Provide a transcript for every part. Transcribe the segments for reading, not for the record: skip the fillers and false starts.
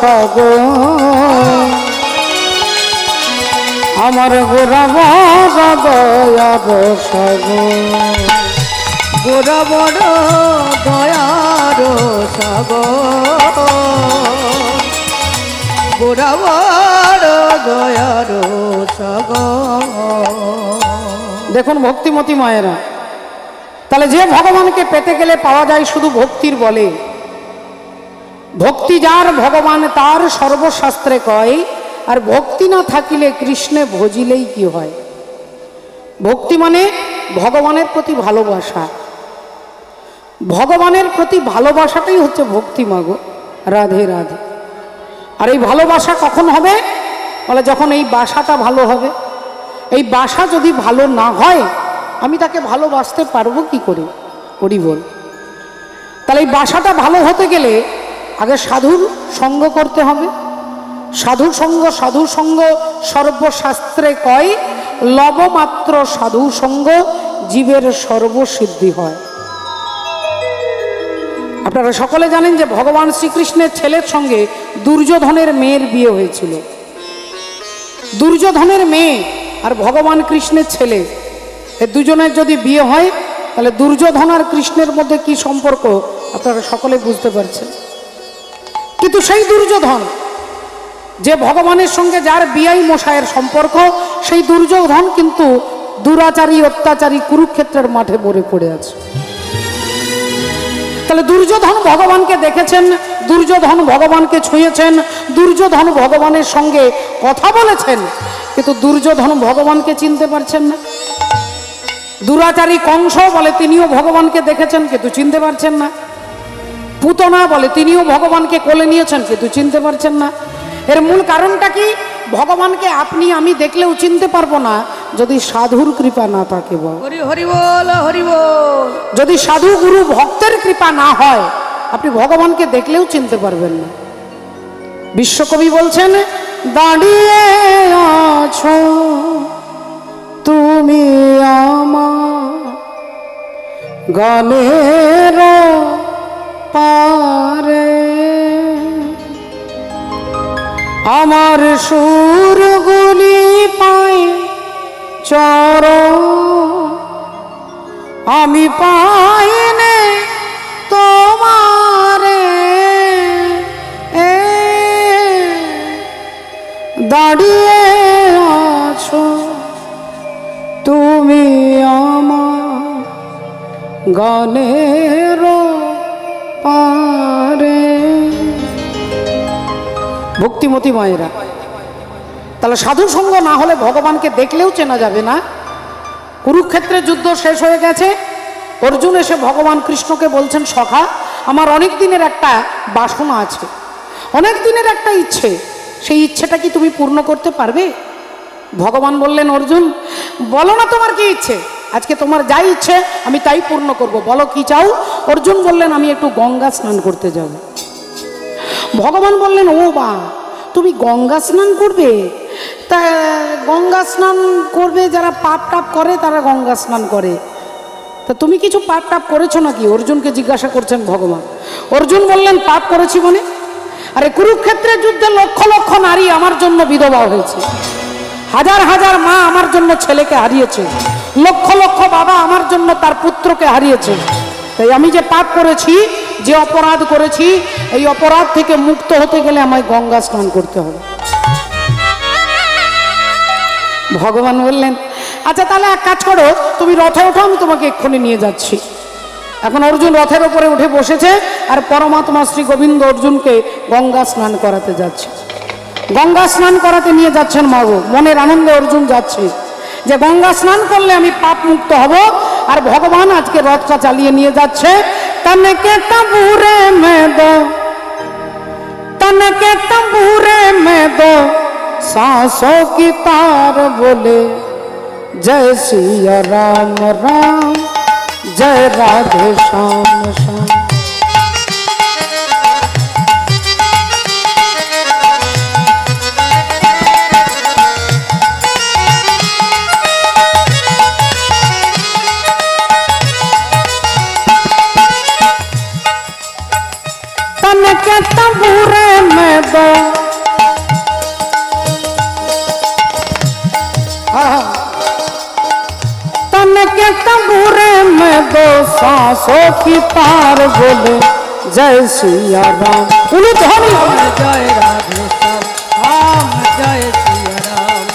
সাগর আমার গোরা বড় দয়ার সাগর গোরা বড় দয়ার সাগর গোরা বড় দয়ার সাগর। দেখুন ভক্তিমতী মায়েরা, তাহলে যে ভগবানকে পেতে গেলে পাওয়া যায় শুধু ভক্তির বলে। ভক্তি যার ভগবান তার সর্বশাস্ত্রে কয়, আর ভক্তি না থাকিলে কৃষ্ণে ভজিলেই কি হয়। ভক্তি মানে ভগবানের প্রতি ভালোবাসা, ভগবানের প্রতি ভালোবাসাটাই হচ্ছে ভক্তি মাগো। রাধে রাধে। আর এই ভালোবাসা কখন হবে বলে, যখন এই বাসাটা ভালো হবে। এই বাসা যদি ভালো না হয় আমি তাকে ভালোবাসতে পারবো কি করে? হরি বল। তাহলে এই বাসাটা ভালো হতে গেলে আগে সাধুর সঙ্গ করতে হবে। সাধু সঙ্গ সর্বশাস্ত্রে কয়, লবমাত্র সাধু সঙ্গ জীবের সর্বসিদ্ধি হয়। আপনারা সকলে জানেন যে ভগবান শ্রীকৃষ্ণের ছেলের সঙ্গে দুর্যোধনের মেয়ের বিয়ে হয়েছিল। দুর্যোধনের মেয়ে আর ভগবান কৃষ্ণের ছেলে, এই দুজনের যদি বিয়ে হয় তাহলে দুর্যোধন আর কৃষ্ণের মধ্যে কি সম্পর্ক আপনারা সকলে বুঝতে পারছেন। কিন্তু সেই দুর্যোধন যে ভগবানের সঙ্গে যার বিয়াই মশায়ের সম্পর্ক, সেই দুর্যোধন কিন্তু দুরাচারী অত্যাচারী কুরুক্ষেত্রের মাঠে মরে পড়ে আছে। তাহলে দুর্যোধন ভগবানকে দেখেছেন, দুর্যোধন ভগবানকে ছুঁয়েছেন, দুর্যোধন ভগবানের সঙ্গে কথা বলেছেন, কিন্তু দুর্যোধন ভগবানকে চিনতে পারছেন না। দুরাচারী কংস বলে তিনিও ভগবানকে দেখেছেন কিন্তু চিনতে পারছেন না। পুতনা বলে তিনিও ভগবানকে কোলে নিয়েছেন কিন্তু চিনতে পারছেন না। এর মূল কারণটা কি? ভগবানকে আপনি আমি দেখলেও চিনতে পারবো না যদি সাধুর কৃপা না থাকে। হরি বল হরি বল। যদি সাধু গুরু ভক্তের কৃপা না হয় আপনি ভগবানকে দেখলেও চিনতে পারবেন না। বিশ্বকবি বলছেন, দাঁড়িয়ে আছো তুমি আমার গানের পারে, আমার সুরগুলি পাই চরণ আমি পাই নে তোমারে। দাঁড়িয়ে আছো তুমি আমার গানের পারে। ভক্তিমতী মায়েরা, তাহলে সাধু সঙ্গ না হলে ভগবানকে দেখলেও চেনা যাবে না। কুরুক্ষেত্রের যুদ্ধ শেষ হয়ে গেছে, অর্জুন এসে ভগবান কৃষ্ণকে বলছেন, সখা আমার অনেক দিনের একটা বাসনা আছে, অনেক দিনের একটা ইচ্ছে, সেই ইচ্ছেটা কি তুমি পূর্ণ করতে পারবে? ভগবান বললেন, অর্জুন বলো না তোমার কি ইচ্ছে, আজকে তোমার যাই ইচ্ছে আমি তাই পূর্ণ করব, বলো কি চাও? অর্জুন বললেন, আমি একটু গঙ্গা স্নান করতে যাব। ভগবান বললেন, ও বা তুমি গঙ্গা স্নান করবে? তা গঙ্গা স্নান করবে যারা পাপ টাপ করে তারা গঙ্গা স্নান করে, তা তুমি কিছু পাপ টাপ করেছো নাকি? অর্জুনকে জিজ্ঞাসা করছেন ভগবান। অর্জুন বললেন, পাপ করেছি মানে? আরে কুরুক্ষেত্রের যুদ্ধে লক্ষ লক্ষ নারী আমার জন্য বিধবা হয়েছে, হাজার হাজার মা আমার জন্য ছেলেকে হারিয়েছে, লক্ষ লক্ষ বাবা আমার জন্য তার পুত্রকে হারিয়েছে। তাই আমি যে পাপ করেছি, যে অপরাধ করেছি, এই অপরাধ থেকে মুক্ত হতে গেলে আমায় গঙ্গা স্নান করতে হবে। ভগবান বললেন, আচ্ছা তাহলে এক কাজ করো, তুমি রথে ওঠো, আমি তোমাকে এক্ষুনি নিয়ে যাচ্ছি। এখন অর্জুন রথের উপরে উঠে বসেছে, আর পরমাত্মা শ্রী গোবিন্দ অর্জুনকে গঙ্গা স্নান করাতে যাচ্ছে। গঙ্গা স্নান করাতে নিয়ে যাচ্ছেন মাগো, মনের আনন্দে অর্জুন যাচ্ছে যে গঙ্গা স্নান করলে আমি পাপ মুক্ত হব। আর ভগবান আজকে রথটা চালিয়ে নিয়ে যাচ্ছে। তনকে তবুরে মে দো, তনকে তবুরে মে দো सांसों की तार बोले, जय सिया राम राम जय राधे श्याम श्याम। तन के तबूरे में दो आसो की तार बोले जय सिया राम। उलूध्वनि जय राधे श्याम राम जय सिया राम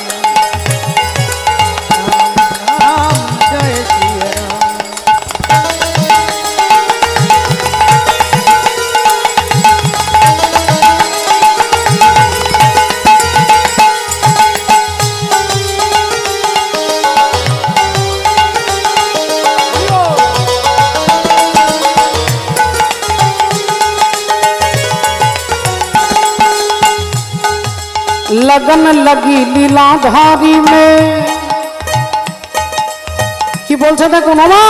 राम जय सिया राम। लगन लगी लीलाधारी में की बोलছে দেখো মামা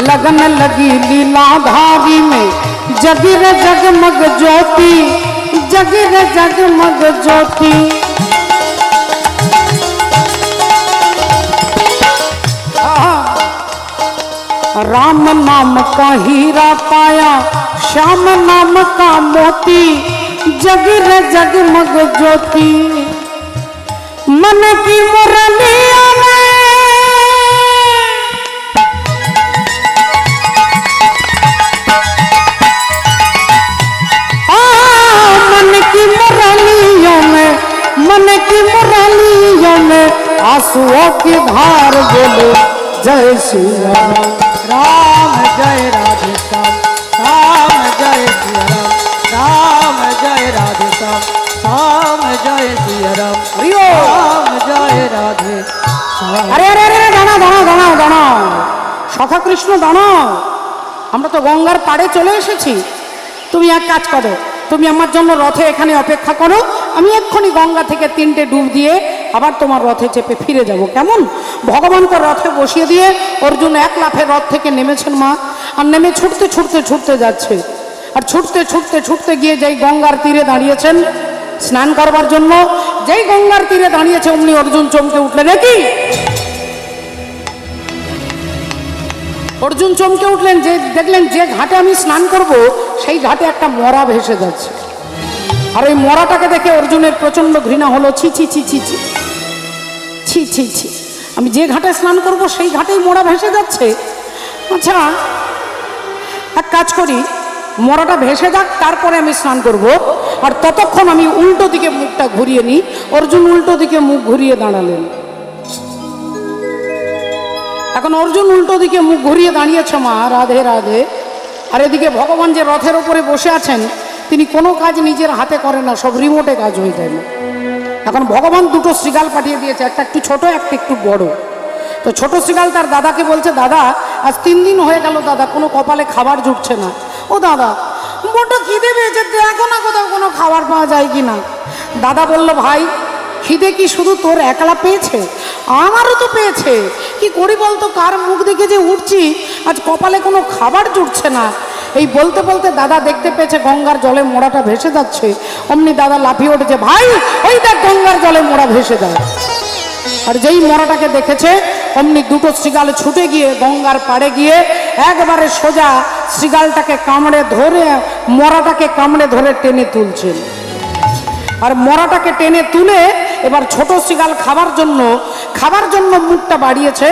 लगन लगी लीलाधारी में जगी रे जगमग ज्योति जगी रे जगमग ज्योति। राम नाम का हीरा पाया श्याम नाम का मोती जगी रे जगमग ज्योति। मन की मुरलिया में मन की मुरलियों में मन की मुरलियों में आंसुओं की धार बोले जय श्री राम। राम जय राधे श्याम राम जय सिया राम राम जय राधे श्याम राम जय सिया राम राम जय राधे श्याम। अरे अरे अरे दाঁড়াও দাঁড়াও দাঁড়াও দাঁড়াও সখা কৃষ্ণ দাঁড়াও, আমরা তো গঙ্গার পাড়ে চলে এসেছি। তুমি এক কাজ করো, তুমি আমার জন্য রথে এখানে অপেক্ষা করো, আমি এক্ষুনি গঙ্গা থেকে 3টে ডুব দিয়ে আবার তোমার রথে চেপে ফিরে যাব, কেমন? ভগবানকে রথে বসিয়ে দিয়ে অর্জুন এক লাফে রথ থেকে নেমেছেন মা, আর নেমে ছুটতে ছুটতে ছুটতে যাচ্ছে। আর ছুটতে ছুটতে ছুটতে গিয়ে যেই গঙ্গার তীরে দাঁড়িয়েছেন স্নান করবার জন্য, যেই গঙ্গার তীরে দাঁড়িয়েছে অমনি অর্জুন চমকে উঠলেন। কি অর্জুন চমকে উঠলেন যে দেখলেন যে ঘাটে আমি স্নান করব সেই ঘাটে একটা মরা ভেসে যাচ্ছে। আর ওই মরাটাকে দেখে অর্জুনের প্রচন্ড ঘৃণা হলো। ছি ছি ছি ছি ছি ছি ছি ছি, আমি যে ঘাটে স্নান করব সেই ঘাটেই মরা ভেসে যাচ্ছে। আচ্ছা এক কাজ করি, মরাটা ভেসে যাক, তারপরে আমি স্নান করব, আর ততক্ষণ আমি উল্টো দিকে মুখটা ঘুরিয়ে নিই। অর্জুন উল্টো দিকে মুখ ঘুরিয়ে দাঁড়ালেন। এখন অর্জুন উল্টো দিকে মুখ ঘুরিয়ে দাঁড়িয়েছে মা, রাধে রাধে। আর এদিকে ভগবান যে রথের ওপরে বসে আছেন তিনি কোনো কাজ নিজের হাতে করেন না, সব রিমোটে কাজ হয়ে যায় না। এখন ভগবান দুটো শৃগাল পাঠিয়ে দিয়েছে, একটা একটু ছোট একটা একটু বড়। তো ছোট শৃগাল তার দাদাকে বলছে, দাদা আজ 3 দিন হয়ে গেল দাদা, কোনো কপালে খাবার জুটছে না। ও দাদা বড় খিদে পেয়েছে, দেখো না কোথাও কোনো খাবার পাওয়া যায় কি না। দাদা বলল, ভাই খিদে কি শুধু তোর একলা পেয়েছে, আমারও তো পেয়েছে। কি করি বলতো, কার মুখ দেখে যে উঠছি, আজ কপালে কোনো খাবার জুটছে না। এই বলতে বলতে দাদা দেখতে পেয়েছে গঙ্গার জলে মোড়াটা ভেসে যাচ্ছে। অমনি দাদা লাফিয়ে উঠেছে, ভাই ওই দেখ গঙ্গার জলে মোড়া ভেসে যায়। আর যেই মোড়াটাকে দেখেছে অমনি দুটো শৃগাল ছুটে গিয়ে গঙ্গার পাড়ে গিয়ে একবারে সোজা শৃগালটাকে কামড়ে ধরে, মরাটাকে কামড়ে ধরে টেনে তুলছেন। আর মরাটাকে টেনে তুলে এবার ছোট শৃগাল খাবার জন্য মুখটা বাড়িয়েছে।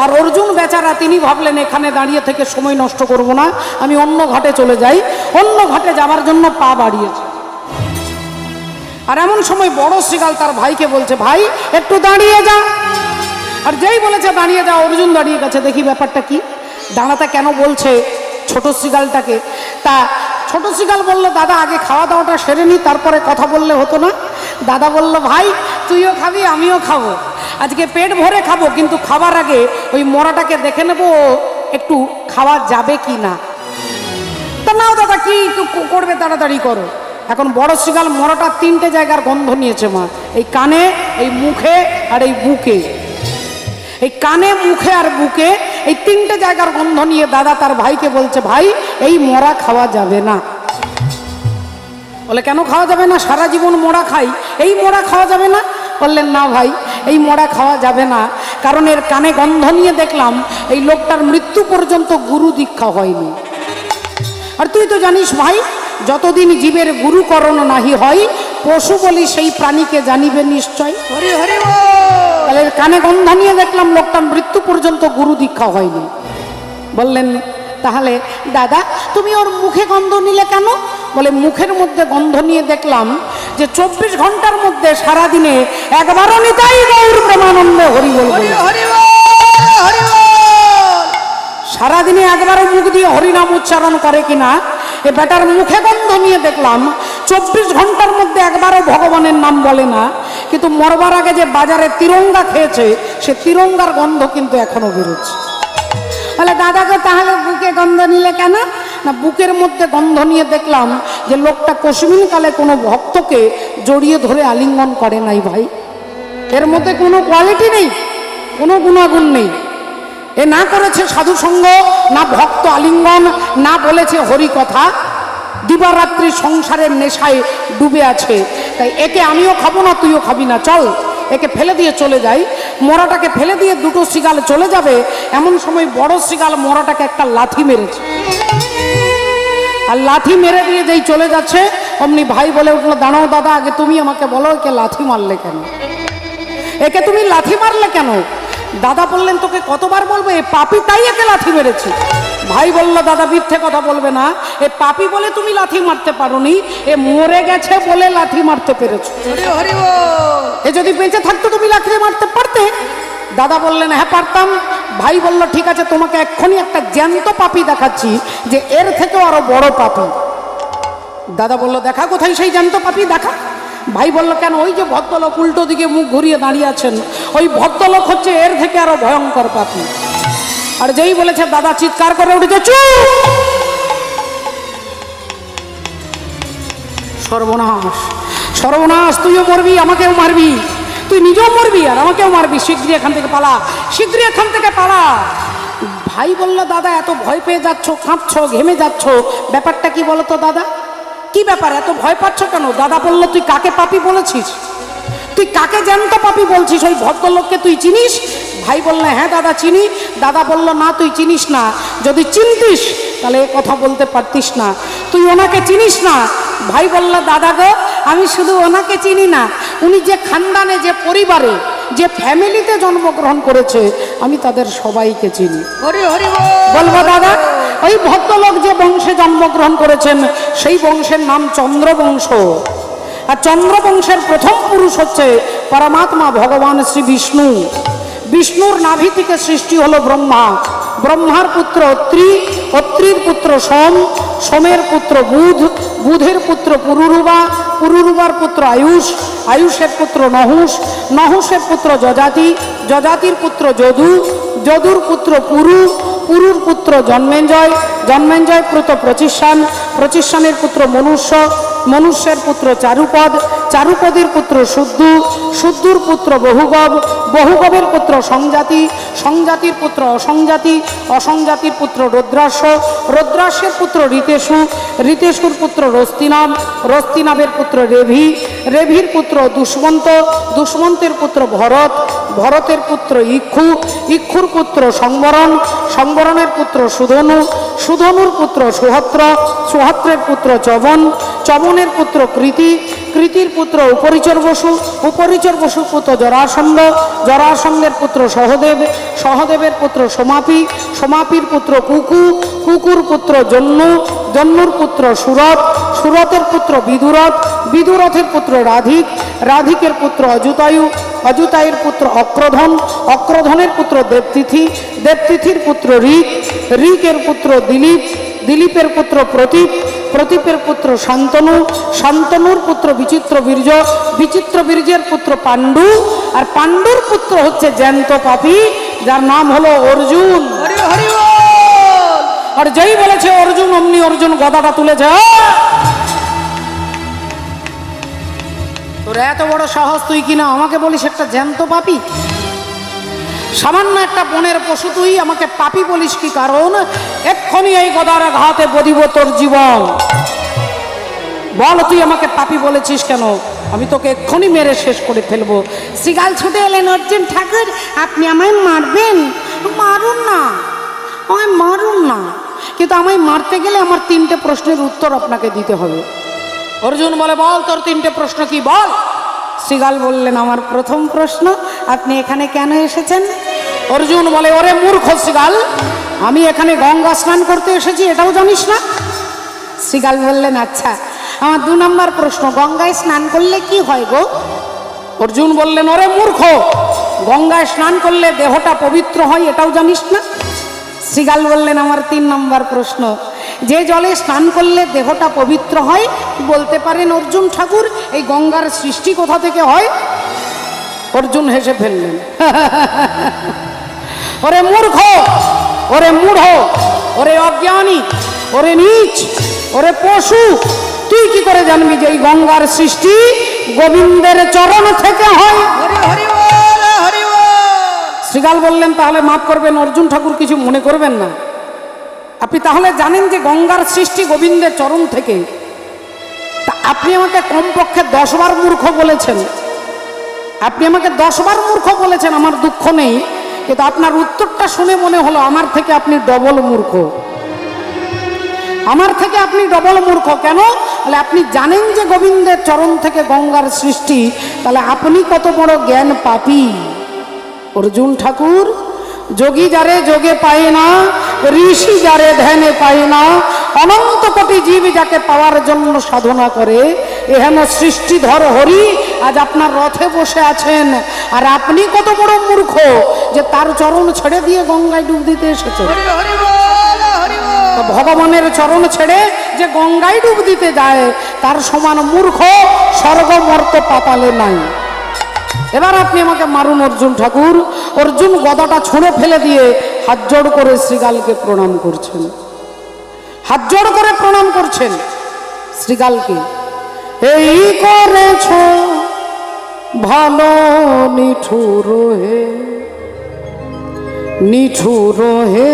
আর অর্জুন বেচারা তিনি ভাবলেন এখানে দাঁড়িয়ে থেকে সময় নষ্ট করব না, আমি অন্য ঘাটে চলে যাই। অন্য ঘাটে যাবার জন্য পা বাড়িয়েছে। আর এমন সময় বড় শৃগাল তার ভাইকে বলছে, ভাই একটু দাঁড়িয়ে যা। আর যেই বলেছে দাঁড়িয়ে যা, অর্জুন দাঁড়িয়ে গেছে। দেখি ব্যাপারটা কি, দাঁড়াতে কেন বলছে ছোট শৃগালটাকে। তা ছোট শৃগাল বলল, দাদা আগে খাওয়া দাওয়াটা সেরে নি, তারপরে কথা বললে হতো না? দাদা বলল, ভাই তুইও খাবি আমিও খাবো, আজকে পেট ভরে খাবো, কিন্তু খাবার আগে ওই মরাটাকে দেখে নেবো একটু খাওয়া যাবে কি না। তা নাও দাদা, কি করবে তাড়াতাড়ি করো। এখন বড় শৃগাল মরাটার 3টে জায়গার গন্ধ নিয়েছে মা, এই কানে, এই মুখে আর এই বুকে। এই কানে মুখে আর বুকে এই 3টে জায়গার গন্ধ নিয়ে দাদা তার ভাইকে বলছে, ভাই এই মরা খাওয়া যাবে না। বলে কেন খাওয়া যাবে না, সারা জীবন মোড়া খাই, এই মোড়া খাওয়া যাবে না? বললেন না ভাই এই মোড়া খাওয়া যাবে না, কারণ এর কানে গন্ধ নিয়ে দেখলাম এই লোকটার মৃত্যু পর্যন্ত গুরু দীক্ষা হয়নি। আর তুই তো জানিস ভাই, যতদিন জীবের গুরুকরণ নাহি হয়, পশু বলি সেই প্রাণীকে জানিবে নিশ্চয়। হরি হরি বল। তাহলে কানে গন্ধ নিয়ে দেখলাম লোকটার মৃত্যু পর্যন্ত গুরু দীক্ষা হয়নি। বললেন তাহলে দাদা তুমি ওর মুখে গন্ধ নিলে কেন? বলে মুখের মধ্যে গন্ধ নিয়ে দেখলাম যে 24 ঘন্টার মধ্যে সারাদিনে একবারও নিতাই গৌর প্রেমানন্দ হরি বল সারাদিনে একবারও মুখ দিয়ে হরিনাম উচ্চারণ করে কিনা। এ বেটার মুখে গন্ধ নিয়ে দেখলাম 24 ঘন্টার মধ্যে একবারও ভগবানের নাম বলে না, কিন্তু মরবার আগে যে বাজারে তিরঙ্গা খেয়েছে সে তিরঙ্গার গন্ধ কিন্তু এখনো বেরোচ্ছে। বলে দাদাকে তাহলে বুকে গন্ধ নিলে কেন? না বুকের মধ্যে গন্ধ নিয়ে দেখলাম যে লোকটা কসমিন কালে কোনো ভক্তকে জড়িয়ে ধরে আলিঙ্গন করে নাই ভাই। এর মধ্যে কোনো কোয়ালিটি নেই, কোনো গুণাগুণ নেই। এ না করেছে সাধু সঙ্গ, না ভক্ত আলিঙ্গন, না বলেছে হরি কথা, দিবারাত্রি সংসারের নেশায় ডুবে আছে। তাই একে আমিও খাবো না, তুইও খাবি না, চল একে ফেলে দিয়ে চলে যাই। মরাটাকে ফেলে দিয়ে দুটো শিগাল চলে যাবে, এমন সময় বড় শিগাল মরাটাকে একটা লাথি মেরেছে। আর লাথি মেরে দিয়ে যেই চলে যাচ্ছে অমনি ভাই বলে উঠলো, দাঁড়াও দাদা, আগে তুমি আমাকে বলো একে লাথি মারলে কেন? একে তুমি লাথি মারলে কেন? দাদা বললেন তোকে কতবার বলবো, এ পাপি তাই একে লাথি মেরেছি। ভাই বলল দাদা মিথ্যে কথা বলবে না, এ পাপি বলে তুমি লাথি মারতে পারোনি, এ মরে গেছে বলে লাথি মারতে পেরেছো। এ যদি বেঁচে থাকতো তুমি লাথি মারতে পারতে? দাদা বললেন হ্যাঁ পারতাম। ভাই বলল ঠিক আছে, তোমাকে এক্ষুনি একটা জ্যান্ত পাপি দেখাচ্ছি যে এর থেকেও আরো বড় পাপি। দাদা বলল দেখা কোথায় সেই জ্যান্ত পাপি, দেখা। ভাই বলল কেন? ওই যে ভদ্রলোক উল্টো দিকে মুখ ঘুরিয়ে দাঁড়িয়ে আছেন, ওই ভদ্রলোক হচ্ছে এর থেকে আরো ভয়ঙ্কর পাপি। আর যেই বলেছে দাদা চিৎকার করে উঠেছে চুপ, সর্বনাশ সর্বনাশ, তুইও মরবি আমাকেও মারবি, তুই নিজেও মরবি আর আমাকেও মারবি, শীঘ্রই এখান থেকে পালা, শীঘ্রই এখান থেকে পালা। ভাই বলল দাদা এত ভয় পেয়ে যাচ্ছ, কাঁপছো, ঘেমে যাচ্ছ, ব্যাপারটা কি বলো তো দাদা, কি ব্যাপার, এত ভয় পাচ্ছ কেন? দাদা বলল তুই কাকে পাপি বলেছিস, তুই কাকে জ্যান্ত পাপি বলছিস, ওই ভদ্রলোককে তুই চিনিস? ভাই বললে হ্যাঁ দাদা চিনি। দাদা বলল না তুই চিনিস না, যদি চিনতিস তাহলে এ কথা বলতে পারতিস না, তুই ওনাকে চিনিস না। ভাই বলল দাদা গো, আমি শুধু ওনাকে চিনি না, উনি যে খানদানে, যে পরিবারে, যে ফ্যামিলিতে জন্মগ্রহণ করেছে আমি তাদের সবাইকে চিনি। বলবো দাদা, ওই ভদ্রলোক যে বংশে জন্মগ্রহণ করেছেন সেই বংশের নাম চন্দ্রবংশ, আর চন্দ্রবংশের প্রথম পুরুষ হচ্ছে পরমাত্মা ভগবান শ্রী বিষ্ণু। বিষ্ণুর নাভি থেকে সৃষ্টি হলো ব্রহ্মা, ব্রহ্মার পুত্র অত্রি, অত্রির পুত্র সোম, সোমের পুত্র বুধ, বুধের পুত্র পুরুরুবা, পুরুরুবার পুত্র আয়ুষ, আয়ুষের পুত্র নহুষ, নহুষের পুত্র যজাতি, যজাতির পুত্র যদু, যদুর পুত্র পুরু, পুরুর পুত্র জন্মেঞ্জয়, জন্মেঞ্জয় পুত্র প্রচিষ্ঠান, প্রচিষ্ঠানের পুত্র মনুষ্য, মনুষ্যের পুত্র চারুপদ, চারুপদের পুত্র শুদ্ধু, শুদ্ধুর পুত্র বহুগব, বহুগবের পুত্র সংজাতি, সংজাতির পুত্র অসংজাতি, অসংজাতির পুত্র রুদ্রাস্য, রুদ্রাস্যের পুত্র ঋতেশু, ঋতেশুর পুত্র রস্তিনাব, রস্তিনাবের পুত্র রেভি, রেভির পুত্র দুষ্মন্ত, দুষ্মন্তের পুত্র ভরত, ভরতের পুত্র ইক্ষু, ইক্ষুর পুত্র সংবরণ, সংবরণের পুত্র সুধনু, সুধনুর পুত্র সুহত্র, সুহত্রের পুত্র চবন, চবনের পুত্র কৃতি, কৃতির পুত্র উপরিচর বসু, উপরিচর বসু পুত্র জরাসন্ধ, জরাসন্ধের পুত্র সহদেব, সহদেবের পুত্র সোমাপি, সোমাপির পুত্র কুকু, কুকুর পুত্র জন্নু, জন্নুর পুত্র সুরথ, সুরথের পুত্র বিদুরথ, বিদুরথের পুত্র রাধিক, রাধিকের পুত্র অযুতায়ু, অযুতায়ের পুত্র অক্রধন, অক্রধনের পুত্র দেবতিথি, দেবতিথির পুত্র ঋক, ঋকের পুত্র দিলীপ, দিলীপের পুত্র প্রতীপ, প্রতীপের পুত্র শান্তনু, শান্তনুর পুত্র বিচিত্র বীর্য, বিচিত্র বীর্যের পুত্র পাণ্ডু, আর পাণ্ডুর পুত্র হচ্ছে জ্যান্ত পাপী যার নাম হলো অর্জুন। আর যেই বলেছে অর্জুন অমনি অর্জুন গদাটা তুলেছে। তোর এত বড় সাহস তুই কিনা আমাকে বলিস একটা জ্যান্ত পাপী? সামান্য একটা বনের পশু তুই আমাকে পাপী বলিস কি কারণ? এক্ষুনি এই গদার ঘাতে বদিব তোর জীবন। বল তুই আমাকে পাপী বলেছিস কেন? আমি তোকে এক্ষুনি মেরে শেষ করে ফেলবো। শ্রীগাল ছুটে এলেন, অর্জুন ঠাকুর আপনি আমায় মারবেন? মারুন না, আমায় মারুন না, কিন্তু আমায় মারতে গেলে আমার 3টে প্রশ্নের উত্তর আপনাকে দিতে হবে। অর্জুন বলে বল তোর 3টে প্রশ্ন কি বল। শ্রীগাল বললেন আমার প্রথম প্রশ্ন, আপনি এখানে কেন এসেছেন? অর্জুন বলে, ওরে মূর্খ শ্রীগাল, আমি এখানে গঙ্গা স্নান করতে এসেছি এটাও জানিস না? শ্রীগাল বললেন, আচ্ছা আমার 2 নম্বর প্রশ্ন, গঙ্গায় স্নান করলে কি হয় গো? অর্জুন বললেন, ওরে মূর্খ, গঙ্গায় স্নান করলে দেহটা পবিত্র হয় এটাও জানিস না? শ্রীগাল বললেন, আমার 3 নম্বর প্রশ্ন, যে জলে স্নান করলে দেহটা পবিত্র হয় বলতে পারেন অর্জুন ঠাকুর এই গঙ্গার সৃষ্টি কোথা থেকে হয়? অর্জুন হেসে ফেললেন। ওরে মূর্খ, ওরে মূঢ়, ওরে অজ্ঞানী, ওরে নীচ, ওরে পশু, তুই কি করে জানবি যে এই গঙ্গার সৃষ্টি গোবিন্দের চরণ থেকে হয়? শ্রীগাল বললেন, তাহলে মাফ করবেন অর্জুন ঠাকুর, কিছু মনে করবেন না, আপনি তাহলে জানেন যে গঙ্গার সৃষ্টি গোবিন্দের চরণ থেকে, তা আপনি আমাকে কমপক্ষে 10 বার মূর্খ বলেছেন, আপনি আমাকে 10 বার মূর্খ বলেছেন, আমার দুঃখ নেই, কিন্তু আপনার উত্তরটা শুনে মনে হলো আমার থেকে আপনি ডবল মূর্খ, আমার থেকে আপনি ডবল মূর্খ। কেন? তাহলে আপনি জানেন যে গোবিন্দের চরণ থেকে গঙ্গার সৃষ্টি, তাহলে আপনি কত বড় জ্ঞান পাপী। অর্জুন ঠাকুর, যোগী যারে যোগে পায় না, ঋষি যারে ধ্যানে পায় না, অনন্ত কোটি জীব যাকে পাওয়ার জন্য সাধনা করে, এহেন সৃষ্টিধর হরি আজ আপনার রথে বসে আছেন, আর আপনি কত বড় মূর্খ যে তার চরণ ছেড়ে দিয়ে গঙ্গায় ডুব দিতে এসেছেন। ভগবানের চরণ ছেড়ে যে গঙ্গায় ডুব দিতে যায় তার সমান মূর্খ স্বর্গ মর্ত পাতালে নাই। এবার আপনি আমাকে মারুন অর্জুন ঠাকুর। অর্জুন গদাটা ছুঁড়ে ফেলে দিয়ে হাত জোড় করে শ্রীগালকে প্রণাম করছেন, হাত জোড় করে প্রণাম করছেন শ্রীগালকে। এই করেছ ভালো নিঠুর হে, নিঠুর হে,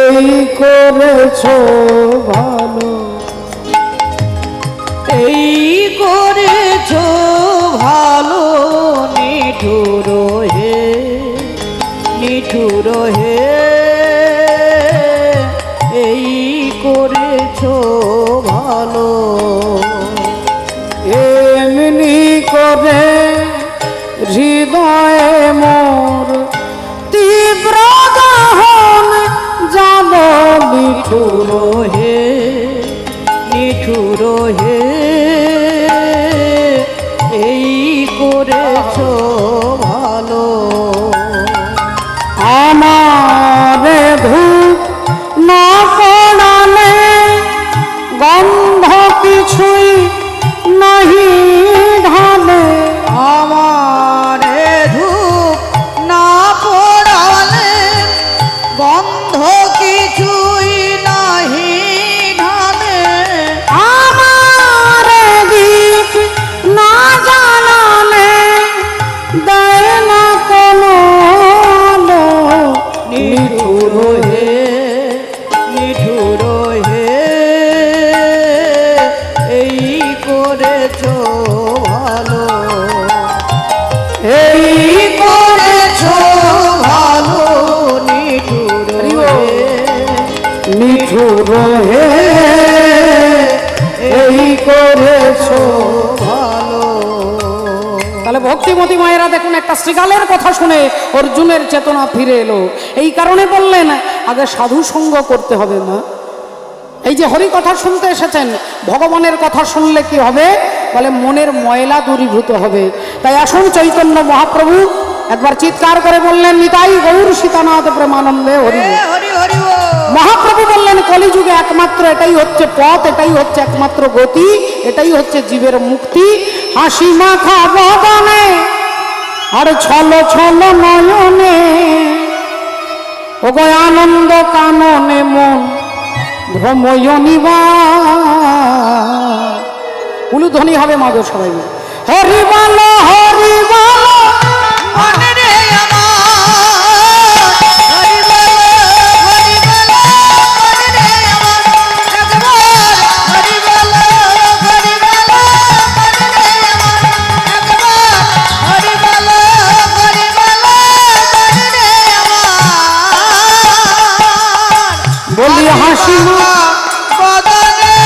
এই করেছ ভালো, এই করেছ ভালো নিঠুর হে, নিঠুর হে, এই করেছ ভালো। এমনি করে হৃদয়ে মোর তীব্র দহন জাল নিঠুর হে, নিঠুর হে, এই করেছ ভালো। আমার ধূপ না পড়ালে গন্ধ কিছুই নাহি ঢালে, আমার ধূপ না পড়ালে গন্ধ কিছুই নাহি ঢালে, আমার দীপ না জ্বালালে দেয় না কোনো আলো। নিঠুর হে, নিঠুর হে, এই করেছ ভালো, এই করেছ ভালো। নিঠুর হে, নিঠুর হে, এই করেছ ভালো। তাহলে ভক্তিমতী মায়েরা দেখুন, একটা শ্রীগালের কথা শুনে অর্জুনের চেতনা ফিরে এলো। এই কারণে বললেন আগে সাধু সঙ্গ করতে হবে না। এই যে হরি কথা শুনতে এসেছেন, ভগবানের কথা শুনলে কি হবে? বলে মনের ময়লা দূরীভূত হবে। তাই আসুন চৈতন্য মহাপ্রভু একবার চিৎকার করে বললেন, নিতাই গৌর সীতানাথ প্রেমানন্দে হরি। মহাপ্রভু বললেন, কলিযুগে একমাত্র এটাই হচ্ছে পথ, এটাই হচ্ছে একমাত্র গতি, এটাই হচ্ছে জীবের মুক্তি। হাসি মাখা বদনে আর ছল ছল নয়নে, ওগো আনন্দ কাননে মন ভ্রময়নিবা। উলুধ্বনি হবে মাগো সবাই, হরি বলো হরি বলো মনে রে আমার, হরি বলো, হরি বলো, মনে রে আমার, একবার হরি বলো, হরি বলো, মনে রে আমার, একবার হরি বলো, হরি বলো, মনে রে আমার। বলি হাসি বদনে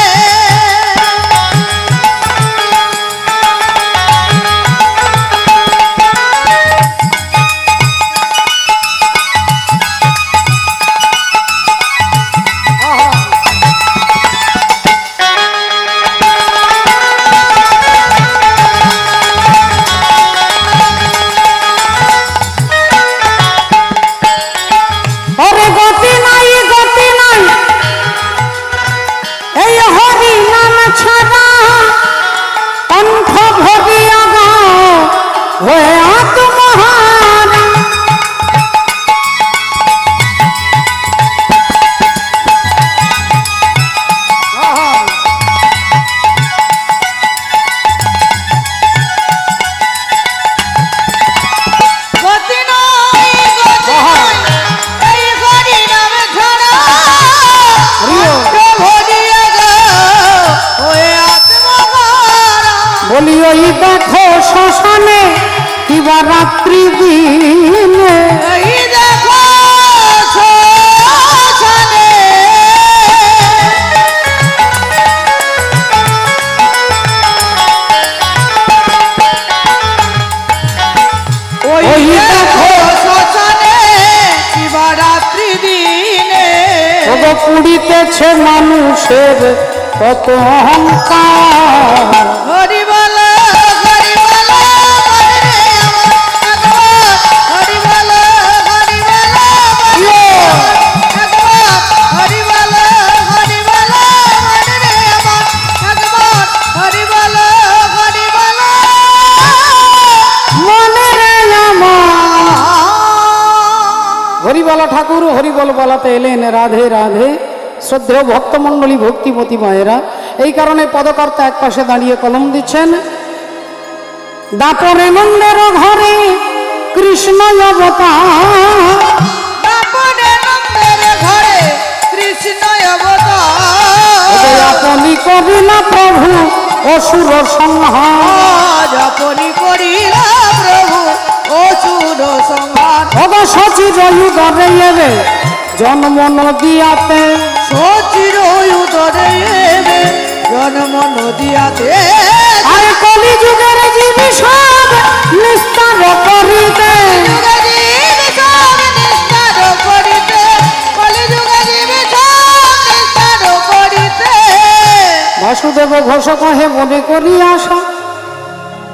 শ্মশানে কিবা রাত্রি দিনে এই দেখো শ্মশানে ওই দেখো শ্মশানে কিবা রাত্রি দিনে ওগো পুড়িতেছে মানুষের কত অহংকার হরি বল হরি বল হরি বল হরি বল হরি বল হরি বল হরি বল হরি বল মনে রে আমার হরিবলা ঠাকুর হরিবল বলাতে এলেন রাধে রাধে। শ্রদ্ধেয় ভক্তমণ্ডলী ভক্তিমতী মায়েরা, এই কারণে পদকর্তা এক পাশে দাঁড়িয়ে কলম দিচ্ছেন। দাপরে নন্দের ঘরে কৃষ্ণ অবতার, দাপরে নন্দের ঘরে কৃষ্ণ অবতার আপনি করিলা প্রভু অসুর সংহার, আপনি করিলা প্রভু অসুর সংহার ভগ সচির উদরে এবে জন্ম নদিয়াতে, সচির উদরে এবে জন্ম নদিয়াতে আর কলি যুগের জীবী সব নিস্তার করিতে, বাসুদেব ঘোষ কহে মনে করিয়া আশা,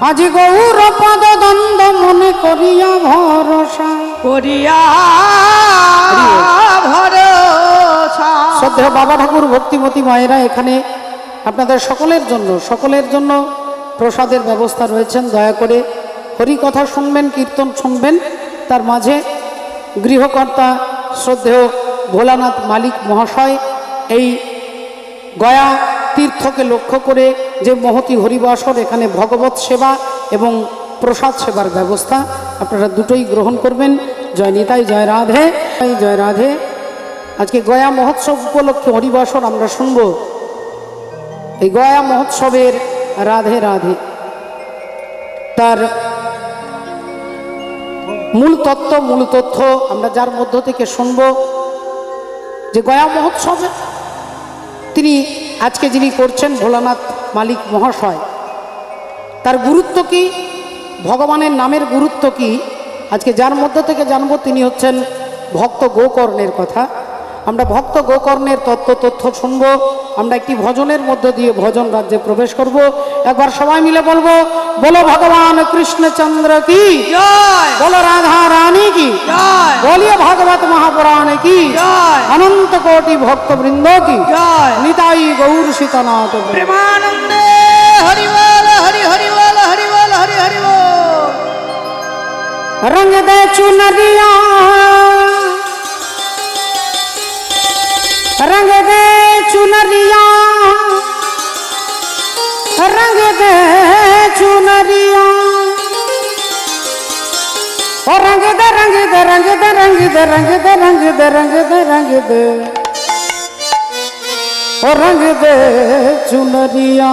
আজি গৌর পদ দ্বন্দ্ব মনে করিয়া ভরসা করিয়া ভরসা। শ্রদ্ধেয় বাবা ঠাকুর ভক্তিমতী মায়েরা, এখানে আপনাদের সকলের জন্য প্রসাদের ব্যবস্থা রয়েছেন। দয়া করে হরি কথা শুনবেন, কীর্তন শুনবেন। তার মাঝে গৃহকর্তা শ্রদ্ধেয় ভোলানাথ মালিক মহাশয় এই গয়া তীর্থকে লক্ষ্য করে যে মহতি হরিবাসর, এখানে ভগবত সেবা এবং প্রসাদ সেবার ব্যবস্থা, আপনারা দুটোই গ্রহণ করবেন। জয় নিতাই, জয় রাধে, জয় রাধে। আজকে গয়া মহোৎসব উপলক্ষে হরিবাসর আমরা শুনব। এই গয়া মহোৎসবের রাধে রাধে তার মূল তথ্য আমরা যার মধ্য থেকে শুনব, যে গয়া মহোৎসবে তিনি আজকে যিনি করছেন ভোলানাথ মালিক মহাশয়, তার গুরুত্ব কি, ভগবানের নামের গুরুত্ব কি, আজকে যার মধ্য থেকে জানবো তিনি হচ্ছেন ভক্ত গোকর্ণের কথা। আমরা ভক্ত গোকর্ণের তথ্য শুনবো। আমরা একটি ভজনের মধ্য দিয়ে ভজন রাজ্যে প্রবেশ করব। একবার সবাই মিলে বলবো, বলো ভগবান কৃষ্ণচন্দ্র কি জয়, বলো রাধা রানী কি জয়, বলিয়ে ভাগবত মহাপুরাণ কি জয়, অনন্ত কোটি ভক্তবৃন্দ কি জয়, নিতাই গৌর সীতানাথ প্রেমানন্দে হরি বল হরি হরি বল হরি বল হরি হরি বল। रंग दे चुनरिया, रंग दे चुनरिया, रंग दे चुनरिया, और रंग दे रंग दे रंग दे रंग दे रंग दे रंग दे रंग दे रंग दे, और रंग दे चुनरिया।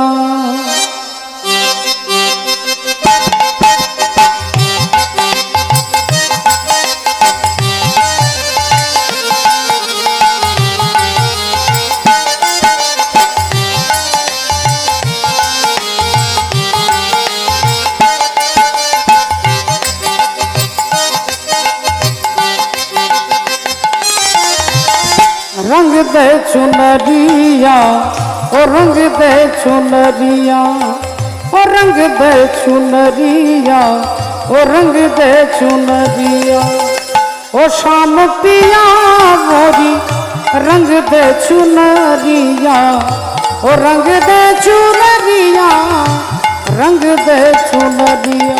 रंग दे चुनरिया, ओ रंग दे चुनरिया, ओ रंग दे चुनरिया, ओ रंग दे चुनरिया, ओ शाम पिया मोरी रंग दे चुनरिया, ओ रंग दे चुनरिया, रंग दे चुनरिया।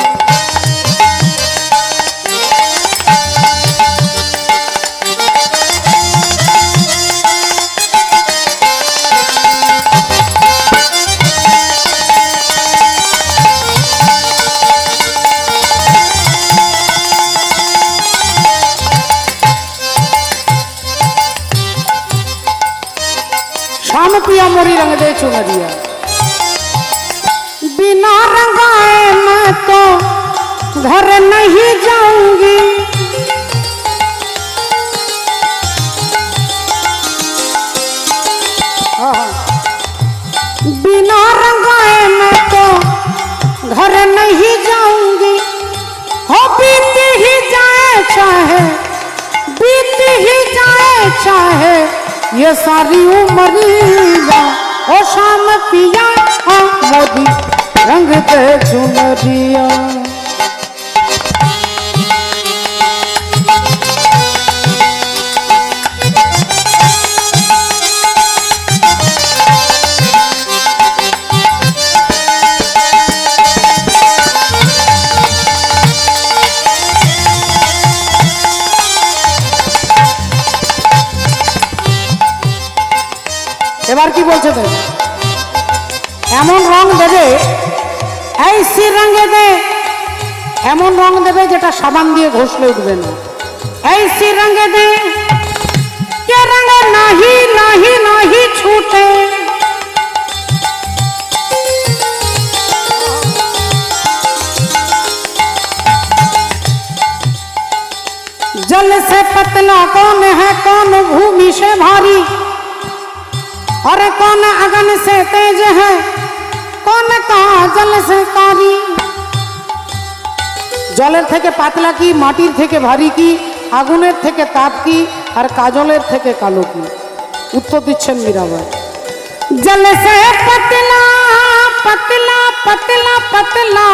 शाम पिया मोरी रंग दे चुनरिया, बिना रंगाए मैं तो घर नहीं जाऊंगी, बिना रंगाए मैं तो घर नहीं जाऊंगी। हो बीत ही जाए चाहे, बीत ही जाए चाहे ये सारी उमरिया। ओ शाम पिया मोदी रंग दे चुनरिया। এবার কি বলছে দেখ, এমন রং দেবে, এই সি রঙে দে, এমন রং দেবে যেটা সাবান দিয়ে ঘষলে উঠবে না। এই সি রঙে দে কে রঙে নাহি নাহি নাহি ছুটে। जल से पतला कौन है, कौन भूमि से भारी, और कौन अगन से तेज है, कौन काजल से कारी। জলের থেকে পাতলা কি, মাটির থেকে ভারী কি, আগুনের থেকে তাপ কি, আর কাজলের থেকে কালো কি? উত্তর দিচ্ছেন মীরাবাই। জল সে পতলা পতলা পতলা পতলা,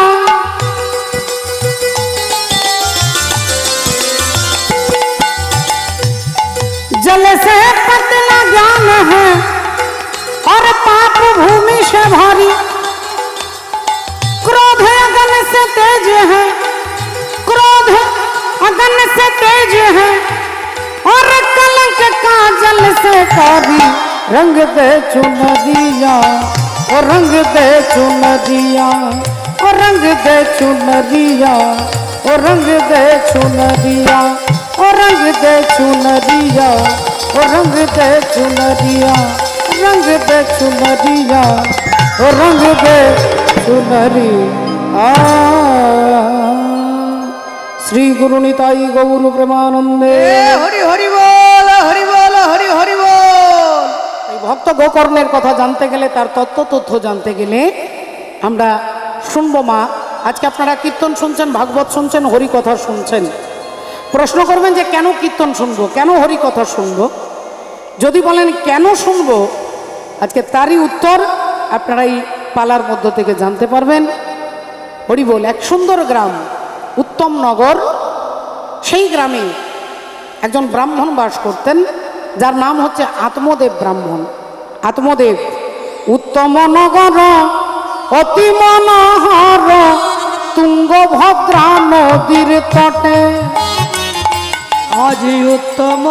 जल से पतला ज्ञान है और पाप भूमि से भारी। क्रोध अगन से तेज है, क्रोध अगन से तेज है, और कलंक काजल से कारी। रंग दे चुनरिया, और रंग दे चुनरिया, और रंग दे चुनरिया, और रंग दे चुनरिया, और रंग दे चुनरिया, और रंग दे चुनरिया, रंग दे चुनरिया, और रंग दे चुनरिया। श्री गुरु निताई गौर प्रेमानंदे। हरि हरि बोल, हरि बोल, हरि हरि बोल। ভক্ত গোকর্ণের কথা জানতে গেলে, তার তথ্য জানতে গেলে আমরা শুনবো মা। আজকে আপনারা কীর্তন শুনছেন, ভাগবত শুনছেন, হরি কথা শুনছেন। প্রশ্ন করবেন যে কেন কীর্তন শুনবো, কেন হরি কথা শুনবো? যদি বলেন কেন শুনবো, আজকে তারই উত্তর আপনারা এই পালার মধ্য থেকে জানতে পারবেন। হরি বল। এক সুন্দর গ্রাম উত্তম নগর, সেই গ্রামে একজন ব্রাহ্মণ বাস করতেন, যার নাম হচ্ছে আত্মদেব ব্রাহ্মণ। আত্মদেব উত্তম নগর অতি মনোহর, তুঙ্গভদ্রা নদীর তটে। আজি উত্তম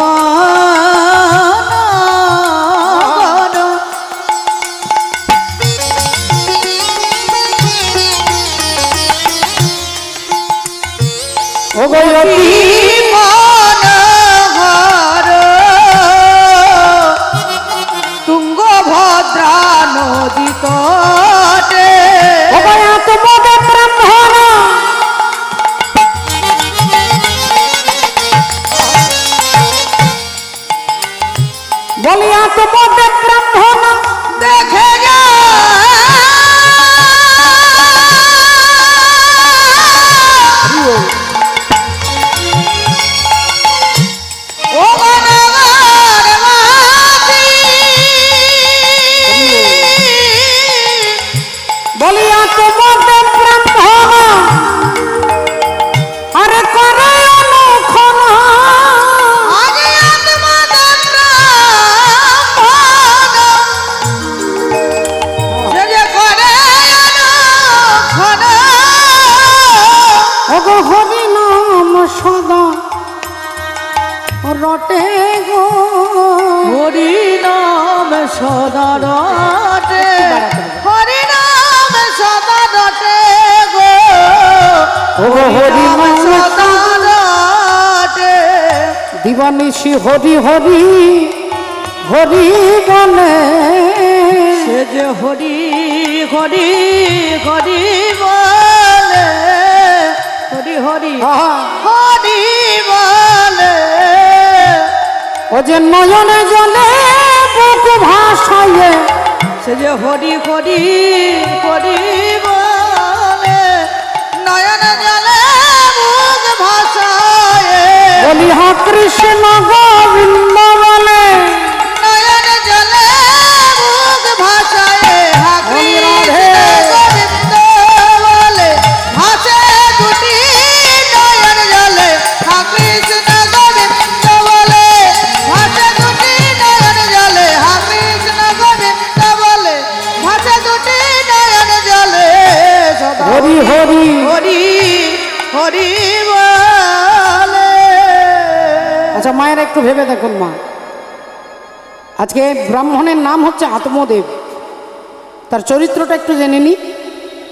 মনোহর, তুঙ্গভদ্রা নদী তটে। আত্মদেব ব্রাহ্মণ বলি, আত্মদেব ব্রাহ্মণ দেখে যা বলি, আত্মদেব ব্রাহ্মণ আরে করে অনুক্ষণ। হরি নাম সদা রটে গো, হরি নাম সদা রটে, হরি নাম সদা রটে গো, হরি নাম সদা রটে। দিবানিশি হরি হরি হরি বলে, সে যে হরি হরি হরি বলে, হরি হরি হরি আহা, হরি বলে ও যে নয়নে জলে বুক ভাসায়ে সে যে হরি হরি হরি বলে নয়ন জলে মুখ ভাসায় বলি হা কৃষ্ণ গোবিন্দ বলে নয়ন জলে মুখ ভাসায় হা কৃষ্ণ গোবিন্দ বলে ভাসে দুটি নয়ন জলে হা কৃষ্ণ গোবিন্দ বলে ভাসে দুটি নয়ন জলে হা কৃষ্ণ গোবিন্দ বলে ভাসে দুটি নয়ন জলে সদা হরি হরি হরি হরি বলে। আচ্ছা মায়ের একটু ভেবে দেখুন মা, আজকে ব্রাহ্মণের নাম হচ্ছে আত্মদেব, তার চরিত্রটা একটু জেনে নি।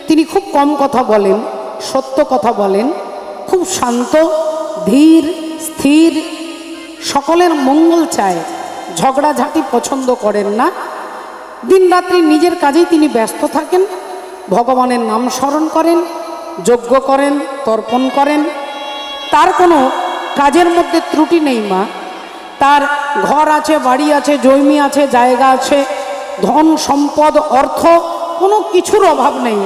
তিনি খুব কম কথা বলেন, সত্য কথা বলেন, খুব শান্ত, ধীর, স্থির, সকলের মঙ্গল চায়, ঝগড়াঝাঁটি পছন্দ করেন না। দিনরাত্রি নিজের কাজেই তিনি ব্যস্ত থাকেন, ভগবানের নাম স্মরণ করেন, যজ্ঞ করেন, তর্পণ করেন, তার কোনো কাজের মধ্যে ত্রুটি নেই মা। তার ঘর আছে, বাড়ি আছে, জমি আছে, জায়গা আছে, ধন সম্পদ অর্থ কোনো কিছুর অভাব নেই,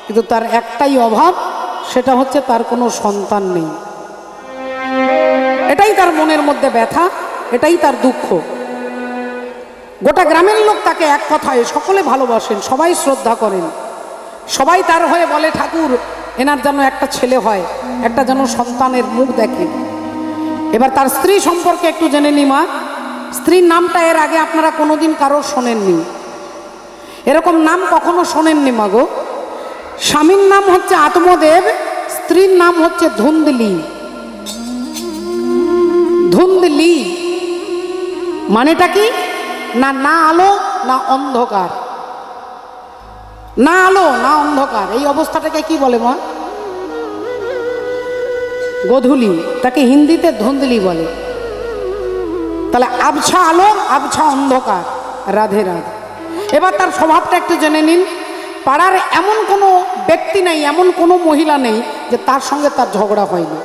কিন্তু তার একটাই অভাব, সেটা হচ্ছে তার কোনো সন্তান নেই। এটাই তার মনের মধ্যে ব্যথা, এটাই তার দুঃখ। গোটা গ্রামের লোক তাকে এক কথায় সকলে ভালোবাসেন, সবাই শ্রদ্ধা করেন, সবাই তার হয়ে বলে ঠাকুর এনার যেন একটা ছেলে হয়, একটা যেন সন্তানের মুখ দেখে। এবার তার স্ত্রী সম্পর্কে একটু জেনে নি মা। স্ত্রীর নামটা এর আগে আপনারা কোনোদিন কারো শোনেননি, এরকম নাম কখনো শোনেননি মা গো। স্বামীর নাম হচ্ছে আত্মদেব, স্ত্রীর নাম হচ্ছে ধুন্দলি। ধুন্দলি মানেটা কি? না না আলো না অন্ধকার, না আলো না অন্ধকার, এই অবস্থাটাকে কি বলে মা? গোধূলি, তাকে হিন্দিতে ধুন্দলি বলে। তাহলে আবছা আলো আবছা অন্ধকার, রাধে রাধে। এবার তার স্বভাবটা একটু জেনে নিন। পাড়ার এমন কোনো ব্যক্তি নেই, এমন কোনো মহিলা নেই যে তার সঙ্গে তার ঝগড়া হয়নি।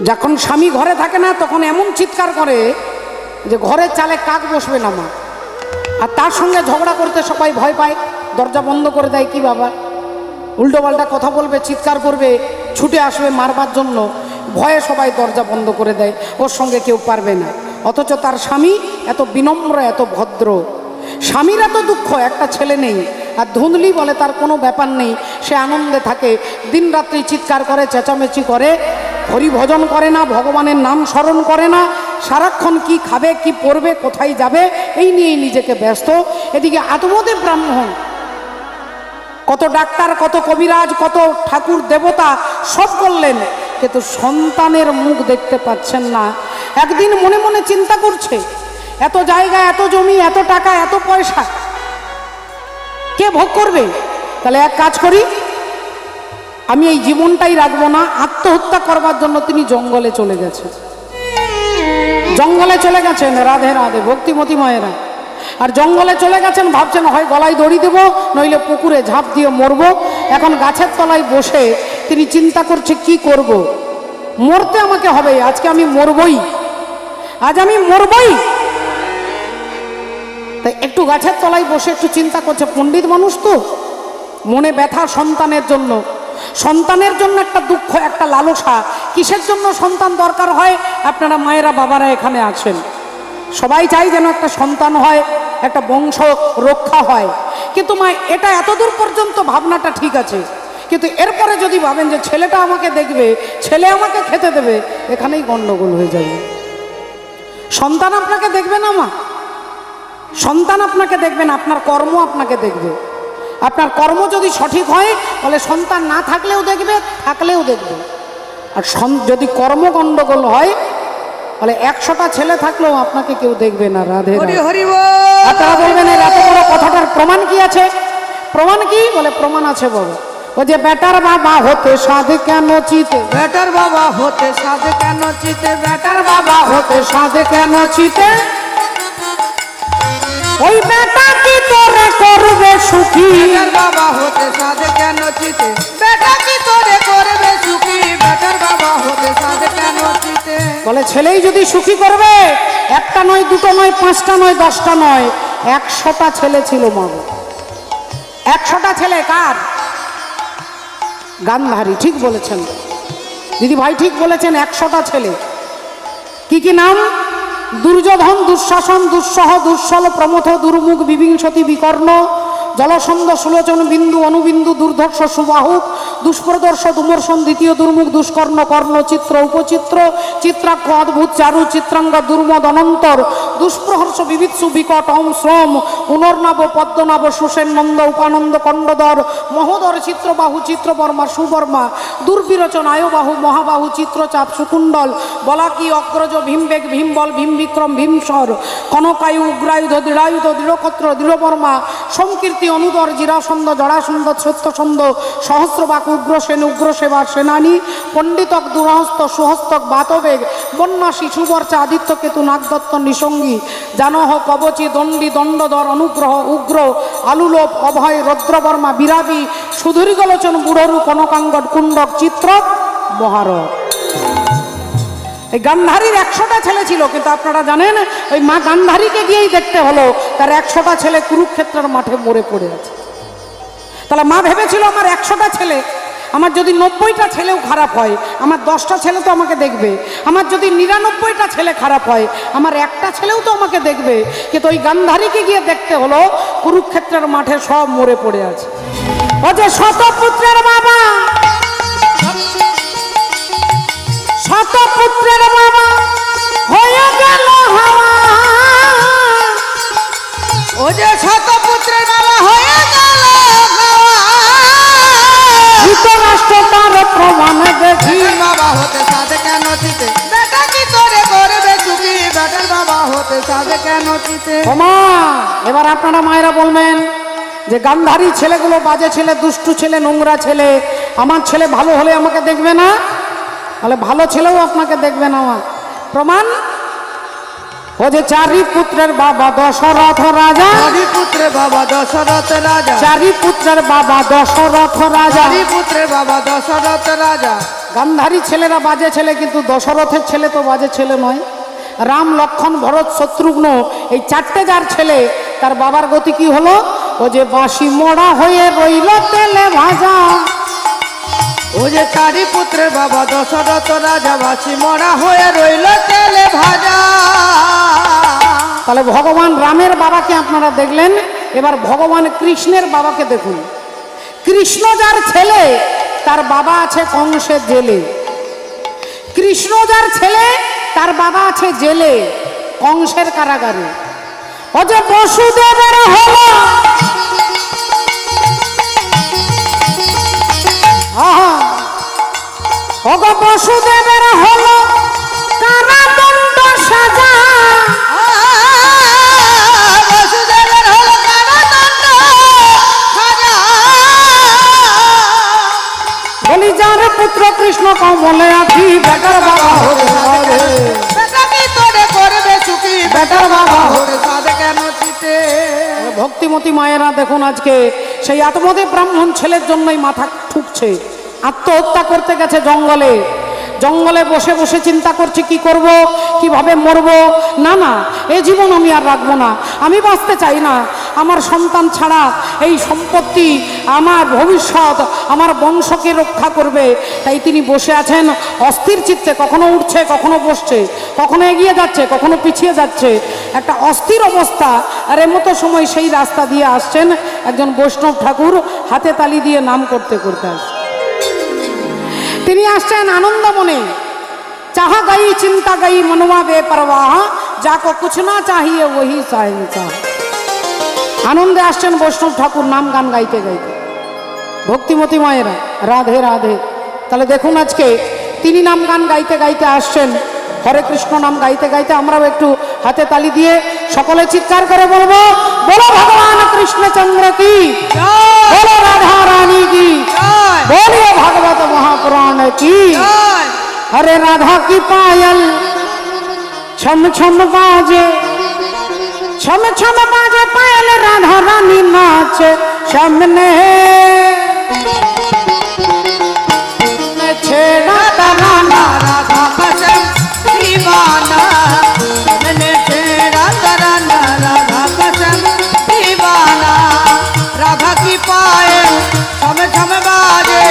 যখন স্বামী ঘরে থাকে না তখন এমন চিৎকার করে যে ঘরের চালে কাক বসবে না মা। আর তার সঙ্গে ঝগড়া করতে সবাই ভয় পায়, দরজা বন্ধ করে দেয়। কি বাবা, উল্টো পাল্টা কথা বলবে, চিৎকার করবে, ছুটে আসবে মারবার জন্য, ভয়ে সবাই দরজা বন্ধ করে দেয়, ওর সঙ্গে কেউ পারবে না। অথচ তার স্বামী এত বিনম্র, এত ভদ্র। স্বামীর এত দুঃখ, একটা ছেলে নেই, আর ধুন্দলি বলে তার কোনো ব্যাপার নেই, সে আনন্দে থাকে, দিনরাত্রি চিৎকার করে, চেঁচামেচি করে, হরিভজন করে না, ভগবানের নাম স্মরণ করে না, সারাক্ষণ কি খাবে, কি পরবে, কোথায় যাবে, এই নিয়েই নিজেকে ব্যস্ত। এদিকে আত্মদেব ব্রাহ্মণ, কত ডাক্তার, কত কবিরাজ, কত ঠাকুর দেবতা সব করলেন, কিন্তু সন্তানের মুখ দেখতে পাচ্ছেন না। একদিন মনে মনে চিন্তা করছে, এত জায়গা, এত জমি, এত টাকা, এত পয়সা কে ভোগ করবে? তাহলে এক কাজ করি, আমি এই জীবনটাই রাখবো না। আত্মহত্যা করবার জন্য তিনি জঙ্গলে চলে গেছেন, জঙ্গলে চলে গেছেন, রাধে রাধে ভক্তিমতী মায়েরা। আর জঙ্গলে চলে গেছেন, ভাবছেন হয় গলায় দড়ি দেবো, নইলে পুকুরে ঝাঁপ দিয়ে মরবো। এখন গাছের তলায় বসে তিনি চিন্তা করছে কি করব, মরতে আমাকে হবে, আজকে আমি মরবই, আজ আমি মরবই। তাই একটু গাছের তলায় বসে একটু চিন্তা করছে, পণ্ডিত মানুষ তো, মনে ব্যথা সন্তানের জন্য, সন্তানের জন্য একটা দুঃখ, একটা লালসা। কিসের জন্য সন্তান দরকার হয়? আপনারা মায়েরা, বাবারা এখানে আছেন, সবাই চাই যেন একটা সন্তান হয়, একটা বংশ রক্ষা হয়। কিন্তু মা, এটা এতদূর পর্যন্ত ভাবনাটা ঠিক আছে, কিন্তু এরপরে যদি ভাবেন যে ছেলেটা আমাকে দেখবে, ছেলে আমাকে খেতে দেবে, এখানেই গন্ডগোল হয়ে যাবে। সন্তান আপনাকে দেখবে না মা, সন্তান আপনাকে দেখবে না, আপনার কর্ম আপনাকে দেখবে। আপনার কর্ম যদি সঠিক হয় তাহলে সন্তান না থাকলেও দেখবে, থাকলেও দেখবে। আর যদি কর্ম গন্ডগোল হয় তাহলে 100টা ছেলে থাকলেও আপনাকে কেউ দেখবে না। রাধে রাধে। আপনারা বলবেন এর এত বড় কথাটার প্রমাণ কি আছে? প্রমাণ কি? বলে প্রমাণ আছে বলো। ও যে বেটার বাবা হতে সাধে কেন চিতে, বেটার বাবা হতে সাধে কেন চিতে, বেটার বাবা হতে সাধে কেন চিতে, ওই বেটা কি তোরে করবে সুখী। বেটার বাবা হতে সাধে কেন চিতে, বেটা কি তোরে করবে সুখী, বেটার বাবা হতে সাধে কেন চিতে। বলে ছেলেই যদি সুখী করবে, একটা নয়, দুটো নয়, পাঁচটা নয়, 10টা নয়, 100টা ছেলে ছিল মা। 100টা ছেলে কার? গান্ধারী। ঠিক বলেছেন দিদি ভাই, ঠিক বলেছেন, 100টা ছেলে। কি কি নাম? দুর্যোধন, দুঃশাসন, দুঃসহ, দুঃসল, প্রমথ, দুর্মুখ, বিবিংশতি, বিকর্ণ, জলসন্ধ, সুলোচন, বিন্দু, অনুবিন্দু, দুর্ধর্ষ, সুবাহুক, দুষ্প্রদর্শ, দুমর্শন, দ্বিতীয় দুর্মুখ, দুষ্কর্ণ, কর্ণ, চিত্র, উপচিত্র, চিত্রাক্ষ, অদ্ভুত, চারু, চিত্রাঙ্গ, দুর্মদ, অনন্তর, দুষ্প্রহর্ষ, বিবিৎসু, বিকট, অম, শ্রম, পুনর্নব, পদ্মনাভ, সুসেন, নন্দ, উপানন্দ, কণ্ডদর, মহোদর, চিত্রবাহু, চিত্রবর্মা, সুবর্মা, দুর্বিরোচন, আয়ুবাহু, মহাবাহু, চিত্রচাপ, সুকুণ্ডল, বলাকি, অগ্রজ, ভীমবেগ, ভীমবল, ভীমবিক্রম, ভীমসর, কনকায়ু, উগ্রায়ুধ, দৃঢ়ায়ুধ, দৃঢ়কত্র, দৃঢ়বর্মা, সংকীর্তি, অনুদর, জিরাসন্দ, জড়াসন্দ, সত্যসন্দ, সহস্রবাক, উগ্রসেন, উগ্রসেবা, সেনানী, পণ্ডিতক, দুরহস্ত, সুহস্তক, বাতবেগ, বন্যাসী, সুবর্চা, আদিত্যকেতু, নাগদত্ত, নিসঙ্গী, জানহ, কবচী, দণ্ডী, দণ্ডধর, অনুগ্রহ, উগ্র, আলুলোপ, অভয়, রৌদ্রবর্মা, বিরাবী, সুদীর্ঘলোচন, বুড়রু, কনকাঙ্গদ, কুণ্ডক, চিত্রক, মহারথ। এই গান্ধারীর 100টা ছেলে ছিল, কিন্তু আপনারা জানেন ওই মা গান্ধারীকে গিয়েই দেখতে হলো তার 100টা ছেলে কুরুক্ষেত্রের মাঠে মরে পড়ে আছে। তাহলে মা ভেবেছিল আমার 100টা ছেলে, আমার যদি 90টা ছেলেও খারাপ হয়, আমার 10টা ছেলে তো আমাকে দেখবে, আমার যদি 99টা ছেলে খারাপ হয়, আমার একটা ছেলেও তো আমাকে দেখবে। কিন্তু ওই গান্ধারীকে গিয়ে দেখতে হলো কুরুক্ষেত্রের মাঠে সব মরে পড়ে আছে। ও যে শতপুত্রের বাবা, শতপুত্রের বাবা হয়ে গেল হাওয়া, ও যে শতপুত্রের বাবা হয়ে গেল ধৃতরাষ্ট্র তার প্রমাণ দেখি। বাবা হতে সাধে কেন চিতে, বেটা কি তোরে করবে সুখী, বেটার বাবা হতে সাধে কেন চিতে। ওমা, এবার আপনারা মায়েরা বলবেন যে গান্ধারী ছেলেগুলো বাজে ছেলে, দুষ্টু ছেলে, নোংরা ছেলে, আমার ছেলে ভালো হলে আমাকে দেখবে না? তাহলে ভালো ছেলেও আপনাকে দেখবে না। আমার প্রমাণ, ও যে 4 পুত্রের বাবা দশরথ রাজা, 4 পুত্রের বাবা দশরথ রাজা, 4 পুত্রের বাবা দশরথ রাজা, 4 পুত্রের বাবা দশরথ রাজা। গান্ধারী ছেলেরা বাজে ছেলে, কিন্তু দশরথের ছেলে তো বাজে ছেলে নয়। রাম, লক্ষ্মণ, ভরত, শত্রুঘ্ন, এই 4টে যার ছেলে, তার বাবার গতি কি হলো? ও যে বাঁশি মোড়া হয়ে রইল তেলে ভাজা। ও যে 4 পুত্রের বাবা দশরথ রাজা, বাঁশি মোড়া হয়ে রইল তেলে ভাজা। তাহলে ভগবান রামের বাবাকে আপনারা দেখলেন, এবার ভগবান কৃষ্ণের বাবাকে দেখুন। কৃষ্ণ যার ছেলে, তার বাবা আছে কংসের জেলে। কৃষ্ণ যার ছেলে, তার বাবা আছে জেলে, কংসের কারাগারে। ও যে বসুদেবের হলো, ওগো বসুদেবের হলো কারাদণ্ড সাজা। বসুদেবের হলো কারাদণ্ড সাজা। বলি যার পুত্র কৃষ্ণ কমলে আছি, বেটার বাবা হতে সাধে, বেটা কি তোরে করবে সুখী, বেটার বাবা হতে সাধে কেন চিতে। ভক্তিমতী মায়েরা দেখুন, আজকে সেই আত্মদেব ব্রাহ্মণ ছেলের জন্যই মাথা ঠুকছে। আত্মহত্যা করতে গেছে জঙ্গলে, জঙ্গলে বসে বসে চিন্তা করছে কি করব, কিভাবে মরবো। না না, এ জীবন আমি আর রাখবো না, আমি বাঁচতে চাই না। আমার সন্তান ছাড়া এই সম্পত্তি, আমার ভবিষ্যৎ, আমার বংশকে রক্ষা করবে। তাই তিনি বসে আছেন অস্থির চিত্তে, কখনো উঠছে, কখনো বসছে, কখনো এগিয়ে যাচ্ছে, কখনো পিছিয়ে যাচ্ছে, একটা অস্থির অবস্থা। আর এমতো সময় সেই রাস্তা দিয়ে আসছেন একজন বৈষ্ণব ঠাকুর, হাতে তালি দিয়ে নাম করতে করতে আসছে। তিনি আসছেন আনন্দ মনে। চাহা গাই চিন্তা গাই মনवा বেপরवाह, যাকো কুছ না চাহিয়ে ওহি সাহেব। আনন্দে আসছেন বৈষ্ণব ঠাকুর নাম গান গাইতে গাইতে। ভক্তিমতী মায়েরা রাধে রাধে। তাহলে দেখুন, আজকে তিনি নাম গান গাইতে গাইতে আসছেন, হরে কৃষ্ণ নাম গাইতে গাইতে। আমরাও একটু হাতে তালি দিয়ে সকলে চিৎকার করে বলবো, বলো ভগবান কৃষ্ণচন্দ্র কি, বলো রাধা রানী কি, बोलिए भागवत महापुराण की। हरे राधा की पायल छम छम बाजे, ছমে ছমে বাজে পায়েল রাধা রানী নাচে সামনে ছেড়া তারানা राधा कसम दीवाना मैंने तेरा तराना राधा कसम दीवाना राधा की पाए छम छम बाजे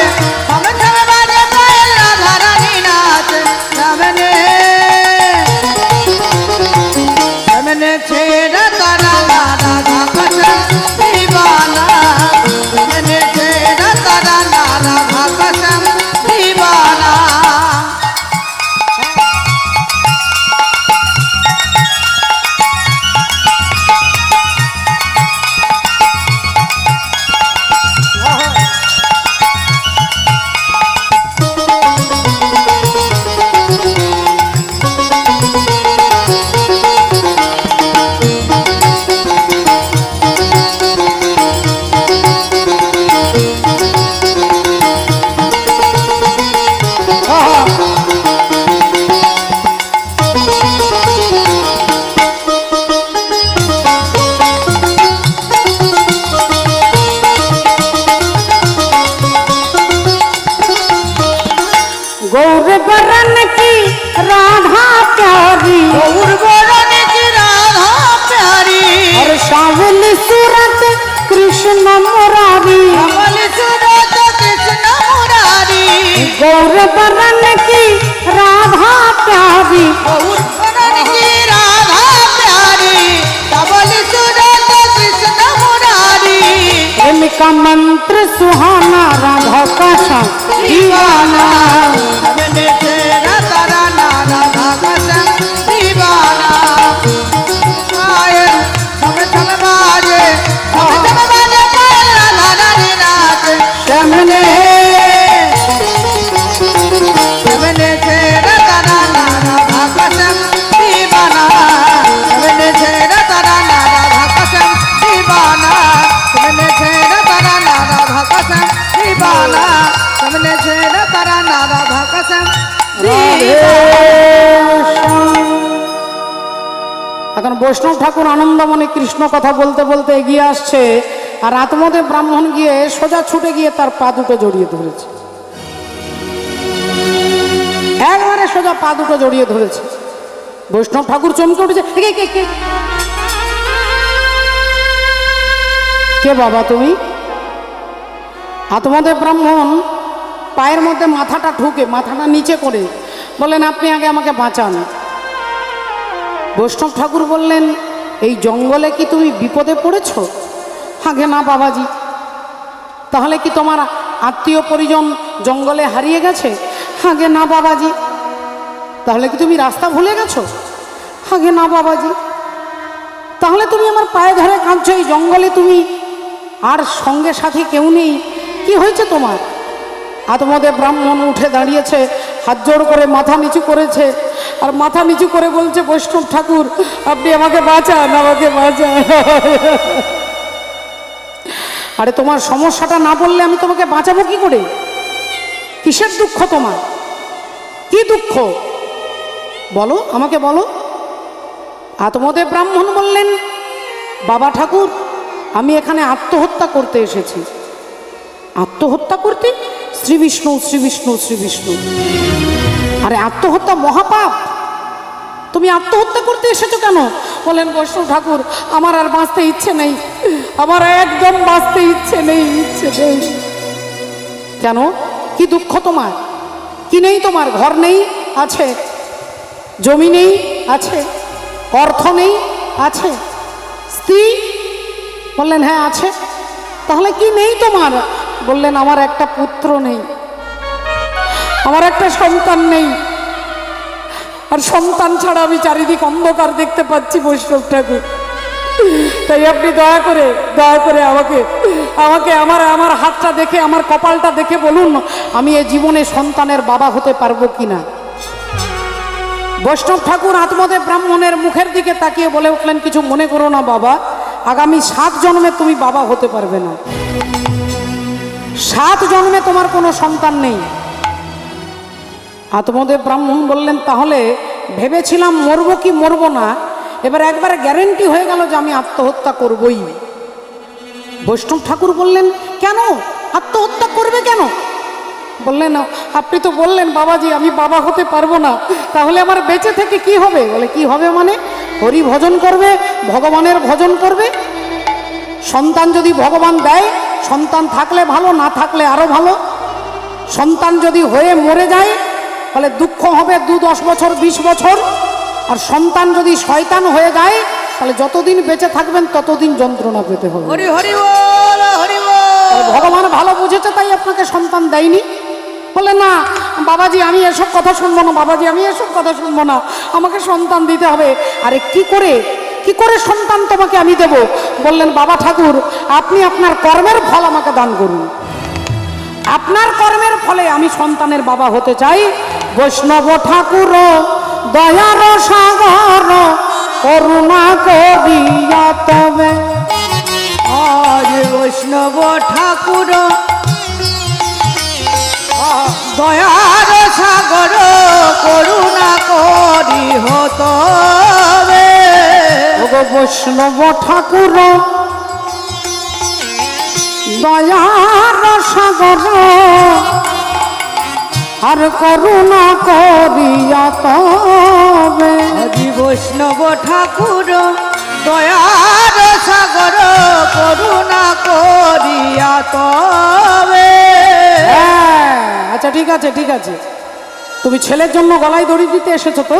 पायल राधा रानी नाच मैंने तेरा तराना राधा कसम दीवाना मैंने तेरा तराना राधा कसम दीवाना गौर बरन की राधा प्यारी गौर बरन की राधा प्यारी और सावली सूरत कृष्ण मुरारी कमल सूरत कृष्ण मुरारी गौर बरन की राधा प्यारी गौर बरन की राधा प्यारी कमल सूरत कृष्ण मुरारी प्रेम का मंत्र सुहाना राधा का संग दीवाना मैंने तेरा तराना राधा कसम दीवाना आए छम छम बाजे पायल राधा रानी नाच सामने मैंने तेरा तराना राधा कसम दीवाना मैंने तेरा तराना राधा कसम दीवाना मैंने तेरा तराना राधा कसम दीवाना मैंने तेरा तराना राधा कसम এখন বৈষ্ণব ঠাকুর আনন্দমনে কৃষ্ণ কথা বলতে বলতে এগিয়ে আসছে আর আত্মদে ব্রাহ্মণ গিয়ে সোজা ছুটে গিয়ে তার পা দুটো জড়িয়ে ধরেছে একবারে সোজা পা দুটো জড়িয়ে ধরেছে বৈষ্ণব ঠাকুর চমকে উঠেছে কে কে কে কে বাবা তুমি আত্মদে ব্রাহ্মণ পায়ের মধ্যে মাথাটা ঠুকে মাথাটা নিচে করে বললেন আপনি আগে আমাকে বাঁচান বৈষ্ণব ঠাকুর বললেন এই জঙ্গলে কি তুমি বিপদে পড়েছ আগে না বাবাজি তাহলে কি তোমার আত্মীয় পরিজন জঙ্গলে হারিয়ে গেছে আগে না বাবাজি তাহলে কি তুমি রাস্তা ভুলে গেছো আগে না বাবাজি তাহলে তুমি আমার পায়ে ধরে কাঁদছো এই জঙ্গলে তুমি আর সঙ্গে সাথে কেউ নেই কি হয়েছে তোমার আত্মদে ব্রাহ্মণ উঠে দাঁড়িয়েছে হাত জোড় করে মাথা নিচু করেছে আর মাথা নিচু করে বলছে বৈষ্ণব ঠাকুর আপনি আমাকে বাঁচান আমাকে বাঁচান আরে তোমার সমস্যাটা না বললে আমি তোমাকে বাঁচাবো কি করে কিসের দুঃখ তোমার কি দুঃখ বলো আমাকে বলো আত্মদে ব্রাহ্মণ বললেন বাবা ঠাকুর আমি এখানে আত্মহত্যা করতে এসেছি আত্মহত্যা করতে শ্রী বিষ্ণু শ্রী বিষ্ণু শ্রী বিষ্ণু আরে আত্মহত্যা মহাপাপ তুমি আত্মহত্যা করতে এসেছো কেন বলেন বৈষ্ণব ঠাকুর আমার আর বাঁচতে ইচ্ছে নেই আমার একদম বাঁচতে ইচ্ছে নেই কেন কি দুঃখ তোমার কি নেই তোমার ঘর নেই আছে জমি নেই আছে অর্থ নেই আছে স্ত্রী বললেন হ্যাঁ আছে তাহলে কি নেই তোমার বললেন আমার একটা পুত্র নেই আমার একটা সন্তান নেই আর সন্তান ছাড়া আমি চারিদিক অন্ধকার দেখতে পাচ্ছি বৈষ্ণব ঠাকুর তাই আপনি দয়া করে আমাকে আমার হাতটা দেখে আমার কপালটা দেখে বলুন আমি এই জীবনে সন্তানের বাবা হতে পারবো কিনা বৈষ্ণব ঠাকুর আত্মদে ব্রাহ্মণের মুখের দিকে তাকিয়ে বলে উঠলেন কিছু মনে করো না বাবা আগামী 7 জন্মে তুমি বাবা হতে পারবে না 7 জন্মে তোমার কোনো সন্তান নেই আত্মদে ব্রাহ্মণ বললেন তাহলে ভেবেছিলাম মরবো কি মরবো না এবার একবারে গ্যারেন্টি হয়ে গেল যে আমি আত্মহত্যা করবই। বৈষ্ণব ঠাকুর বললেন, কেন আত্মহত্যা করবে কেন? বললেন, আপনি তো বললেন বাবাজি আমি বাবা হতে পারবো না, তাহলে আমার বেঁচে থেকে কি হবে? বলে, কি হবে মানে? হরি ভজন করবে, ভগবানের ভজন করবে। সন্তান যদি ভগবান দেয়, সন্তান থাকলে ভালো, না থাকলে আরো ভালো। সন্তান যদি হয়ে মরে যায় তাহলে দুঃখ হবে 2-10 বছর 20 বছর। আর সন্তান যদি শয়তান হয়ে যায় তাহলে যতদিন বেঁচে থাকবেন ততদিন যন্ত্রণা পেতে হবে। হরি হরি বল, হরি বল। ভগবান ভালো বুঝেছে তাই আপনাকে সন্তান দেয়নি। বলে, না বাবাজি আমি এসব কথা শুনবো না, বাবাজি আমি এসব কথা শুনবো না, আমাকে সন্তান দিতে হবে। আরে কি করে সন্তান তোমাকে আমি দেব? বললেন, বাবা ঠাকুর আপনি আপনার কর্মের ফল আমাকে দান করুন, আপনার কর্মের ফলে আমি সন্তানের বাবা হতে চাই। বৈষ্ণব ঠাকুর দয়ার সাগর করুণা করিয়া তবে। আজ বৈষ্ণব ঠাকুর দয়ার সাগর করুণা করি হতবে। ওগো বৈষ্ণব ঠাকুর দয়ার সাগর আর করুণা করিয়া তবে। আজি বৈষ্ণব ঠাকুর দয়ার সাগর করুণা করিয়া তবে। আচ্ছা ঠিক আছে ঠিক আছে, তুমি ছেলের জন্য গলায় দড়ি দিতে এসেছো তো?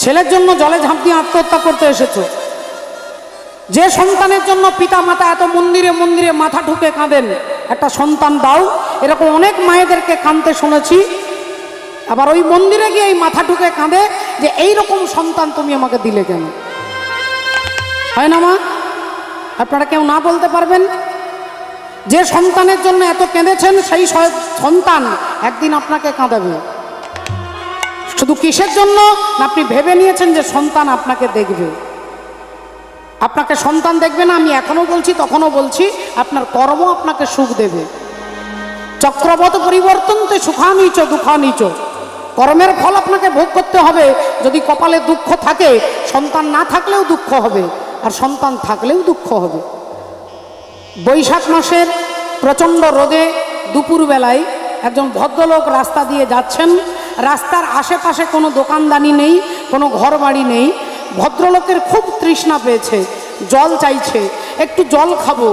ছেলের জন্য জলে ঝাঁপ দিয়ে আত্মহত্যা করতে এসেছো? যে সন্তানের জন্য পিতা মাতা এত মন্দিরে মন্দিরে মাথা ঠুকে কাঁদেন, একটা সন্তান দাও, এরকম অনেক মায়েদেরকে কাঁদতে শুনেছি। আবার ওই মন্দিরে গিয়ে এই মাথা ঠুকে কাঁদে যে এই রকম সন্তান তুমি আমাকে দিলে কেন? হয় না মা? আপনারা কেউ না বলতে পারবেন? যে সন্তানের জন্য এত কেঁদেছেন সেই সন্তান একদিন আপনাকে কাঁদাবে। শুধু কিসের জন্য? না আপনি ভেবে নিয়েছেন যে সন্তান আপনাকে দেখবে। আপনাকে সন্তান দেখবে না, আমি এখনো বলছি তখনও বলছি, আপনার কর্ম আপনাকে সুখ দেবে। চক্রবত পরিবর্তন তো সুখানিচ দুঃখানিচ। কর্মের ফল আপনাকে ভোগ করতে হবে। যদি কপালে দুঃখ থাকে, সন্তান না থাকলেও দুঃখ হবে, আর সন্তান থাকলেও দুঃখ হবে। বৈশাখ মাসের প্রচণ্ড রোদে দুপুরবেলায় একজন ভদ্রলোক রাস্তা দিয়ে যাচ্ছেন। রাস্তার আশেপাশে কোনো দোকানদানি নেই, কোনো ঘর বাড়ি নেই। ভদ্রলোকের খুব তৃষ্ণা পেয়েছে, জল চাইছে, একটু জল খাবো।